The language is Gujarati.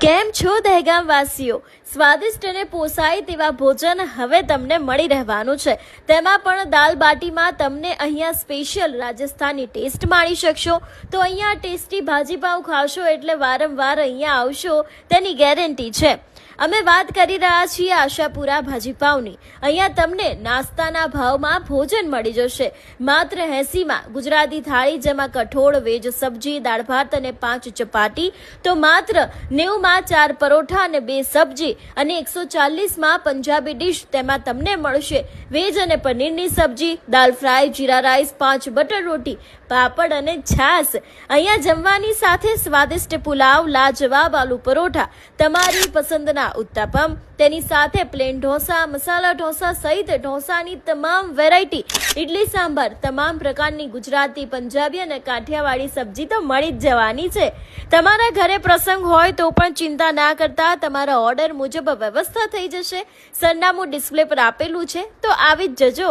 કેમ છો દહેગામ વાસીઓ? સ્વાદિષ્ટ અને પોસાય તેવા ભોજન હવે તમને મળી રહેવાનું છે. તેમાં પણ દાલ બાટીમાં તમને અહીંયા સ્પેશિયલ રાજસ્થાની ટેસ્ટ માણી શકશો. તો અહીંયા ટેસ્ટી ભાજી પાઉં ખાશો એટલે વારંવાર અહીંયા આવશો તેની ગેરંટી છે. અમે વાત કરી રહ્યા છીએ આશાપુરા ભાજીપાઉની. અહીંયા તમને નાસ્તાના ભાવમાં ભોજન મળી જશે. માત્ર 80માં ગુજરાતી થાળી, જેમાં કઠોળ, વેજ સબ્જી, દાળ ભાત અને 5 ચપાટી. તો માત્ર 90માં 4 પરોઠા અને 2 સબ્જી અને 140માં પંજાબી ડીશ. તેમાં તમને મળશે વેજ અને પનીરની સબ્જી, દાલ ફ્રાય, જીરા રાઈસ, 5 બટર રોટી, પાપડ અને છાશ. અહીંયા જમવાની સાથે સ્વાદિષ્ટ પુલાવ, લાજવાબ આલુ પરોઠા, તમારી પસંદના ઉત્તપમ, તેની સાથે પ્લેન ઢોસા, મસાલા ઢોસા સહિત ઢોસાની તમામ વેરાયટી, ઇડલી સાંભાર, તમામ પ્રકારની ગુજરાતી, પંજાબી અને કાઠિયાવાડી સબ્જી તો મળી જ જવાની છે. તમારા ઘરે પ્રસંગ હોય તો પણ ચિંતા ના કરતા, તમારા ઓર્ડર મુજબ વ્યવસ્થા થઈ જશે. સરનામું ડિસ્પ્લે પર આપેલું છે, તો આવી જ જજો.